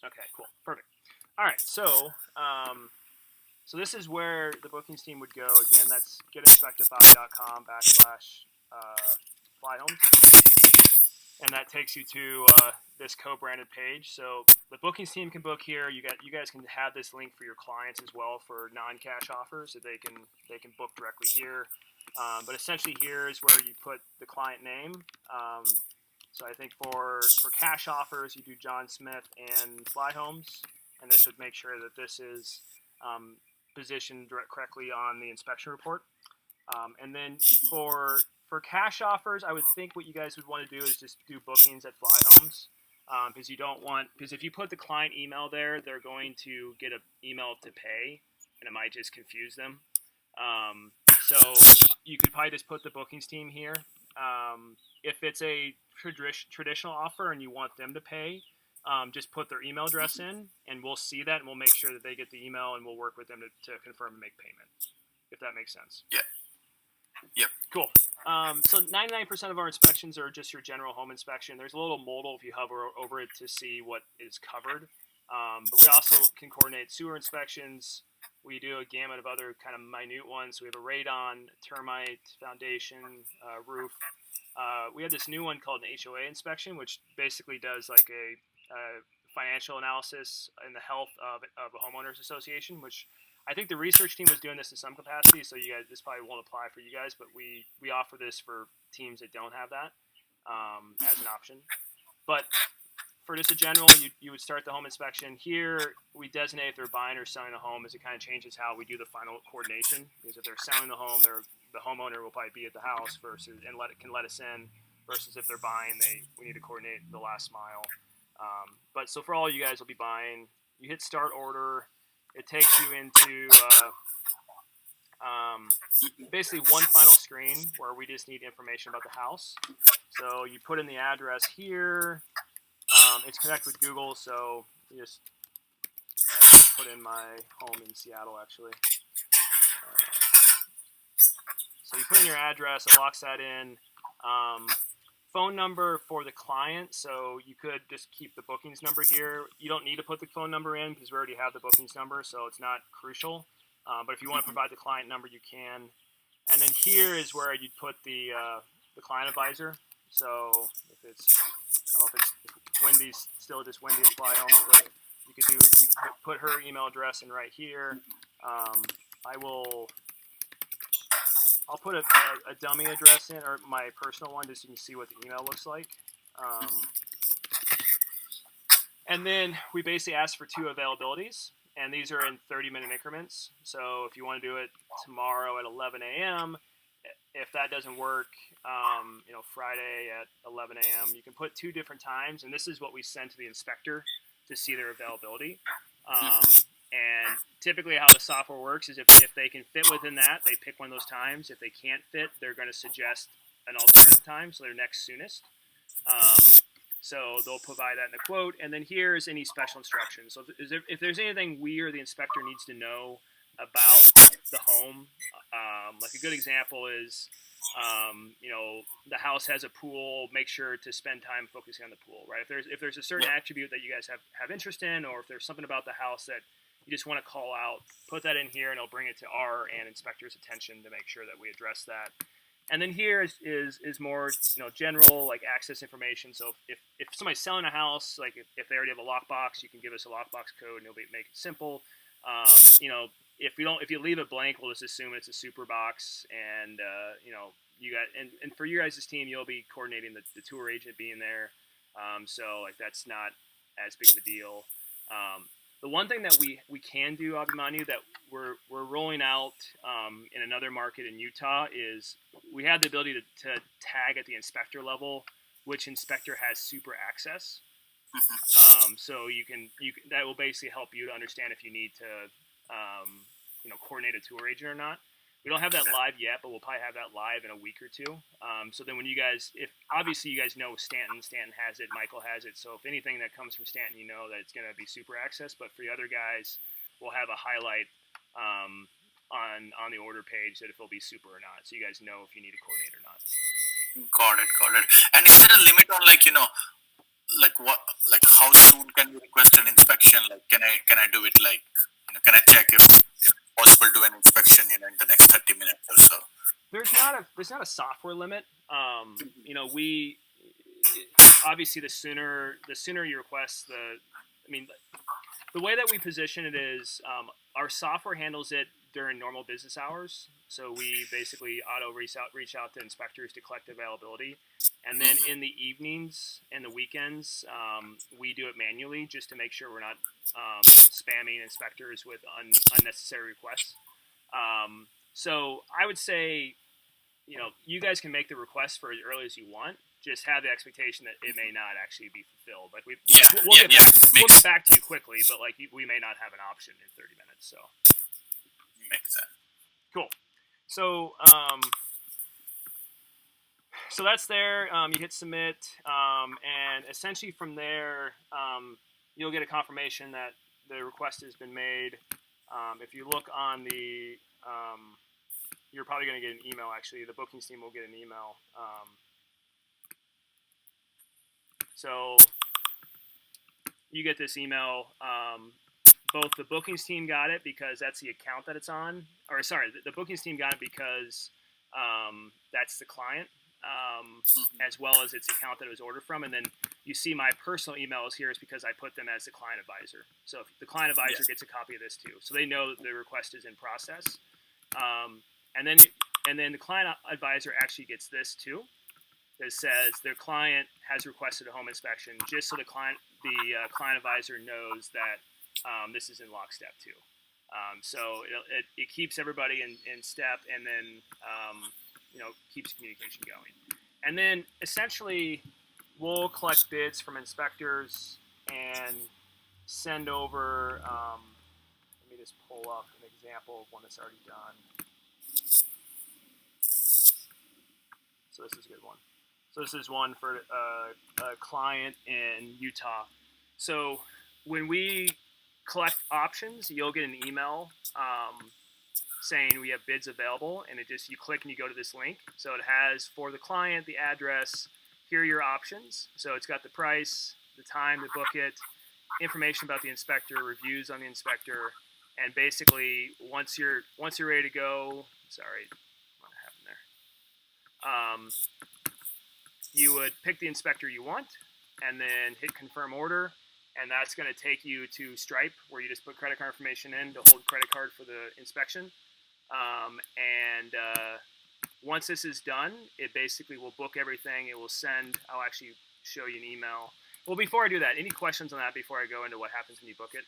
Okay, cool, perfect. All right, so so this is where the bookings team would go. Again, that's getinspectify.com/flyhomes, and that takes you to this co-branded page. So the bookings team can book here. You guys can have this link for your clients as well for non-cash offers, so they can book directly here. But essentially, here is where you put the client name. So I think for cash offers, you do John Smith and Flyhomes, and this would make sure that this is positioned correctly on the inspection report. And then for cash offers, I would think what you guys would want to do is just do bookings at Flyhomes, because you don't want, because if you put the client email there, they're going to get an email to pay, and it might just confuse them. So you could probably just put the bookings team here. If it's a traditional offer and you want them to pay, just put their email address in, and we'll see that, and we'll make sure that they get the email, and we'll work with them to confirm and make payment, if that makes sense. Yeah. Yep. Cool. So 99% of our inspections are just your general home inspection. There's a little modal if you hover over it to see what is covered. But we also can coordinate sewer inspections. We do a gamut of other kind of minute ones. So we have a radon, termite, foundation, roof. We have this new one called an HOA inspection, which basically does like a financial analysis in the health of a homeowners association, which I think the research team was doing this in some capacity, so you guys, this probably won't apply for you guys, but we offer this for teams that don't have that as an option. But for just a general, you would start the home inspection. Here, we designate if they're buying or selling a home, as it kind of changes how we do the final coordination. Because if they're selling the home, the homeowner will probably be at the house versus and can let us in. Versus if they're buying, we need to coordinate the last mile. But so for all you guys will be buying, you hit start order. It takes you into basically one final screen where we just need information about the house. So you put in the address here. It's connected with Google, so you just put in my home in Seattle, actually. So you put in your address, it locks that in. Phone number for the client, so you could just keep the bookings number here. You don't need to put the phone number in because we already have the bookings number, so it's not crucial. But if you want to provide the client number, you can. And then here is where you'd put the client advisor. So if it's, I don't know if it's Wendy's, still just Wendy at Flyhomes, but you could put her email address in right here. I'll put a dummy address in, or my personal one, just so you can see what the email looks like. And then we basically ask for 2 availabilities, and these are in 30-minute increments. So if you want to do it tomorrow at 11 a.m., if that doesn't work, Friday at 11 a.m., you can put 2 different times, and this is what we send to the inspector to see their availability. And typically how the software works is if they can fit within that, they pick one of those times. If they can't fit, they're going to suggest an alternative time, so their next soonest. So they'll provide that in the quote. And then here's any special instructions. So if there's anything we or the inspector needs to know about the home, like a good example is, the house has a pool, make sure to spend time focusing on the pool, right? If there's a certain attribute that you guys have interest in, or if there's something about the house that you just want to call out, put that in here, and it'll bring it to our and inspector's attention to make sure that we address that. And then here is more general, like, access information. So if somebody's selling a house, like if they already have a lockbox, you can give us a lockbox code, and it'll make it simple. If you leave it blank, we'll just assume it's a super box, and you got and for you guys' team, you'll be coordinating the tour agent being there. So like that's not as big of a deal. The one thing that we can do, Abhimanyu, that we're rolling out in another market in Utah is we have the ability to tag at the inspector level which inspector has super access. So you can that will basically help you to understand if you need to coordinate a tour agent or not. We don't have that live yet, but we'll probably have that live in a week or 2. So then when you guys, if obviously you guys know Stanton has it, Michael has it. So if anything that comes from Stanton, you know that it's going to be super access. But for the other guys, we'll have a highlight on the order page that if it'll be super or not. So you guys know if you need to coordinate or not. Got it. And is there a limit on like what, like how soon can we request an inspection? Like, can I do it? Like, can I check if it's possible to do an inspection, in the next 30 minutes or so? There's not a software limit. We obviously the sooner you request the way that we position it is our software handles it during normal business hours. So we basically auto reach out to inspectors to collect availability, and then in the evenings and the weekends we do it manually just to make sure we're not spamming inspectors with unnecessary requests. So I would say, you guys can make the request for as early as you want. Just have the expectation that it may not actually be fulfilled. Like we'll get back to you quickly, but like we may not have an option in 30 minutes. So Makes sense. cool. So so that's there. You hit submit, and essentially from there, you'll get a confirmation that the request has been made. If you look on the you're probably going to get an email. Actually, the bookings team will get an email. So you get this email. Both the bookings team got it because that's the account that it's on. Or sorry, the bookings team got it because that's the client, as well as its account that it was ordered from. And then you see my personal emails here is because I put them as the client advisor. So if the client advisor gets a copy of this too, so they know that the request is in process. And then the client advisor actually gets this too. That says their client has requested a home inspection, just so the client advisor knows that this is in lockstep too. So it keeps everybody in step, and then keeps communication going. And then essentially we'll collect bids from inspectors and send over. Let me just pull up an example of one that's already done. So this is a good one. So this is one for a client in Utah. So when we collect options, you'll get an email saying we have bids available, and you click and you go to this link. So it has for the client the address. Here are your options. So it's got the price, the time to book it, information about the inspector, reviews on the inspector, and basically once you're ready to go. Sorry, what happened there? You would pick the inspector you want, and then hit confirm order, and that's going to take you to Stripe, where you just put credit card information in to hold credit card for the inspection. Once this is done, it basically will book everything. It will I'll actually show you an email. Well, before I do that, any questions on that before I go into what happens when you book it?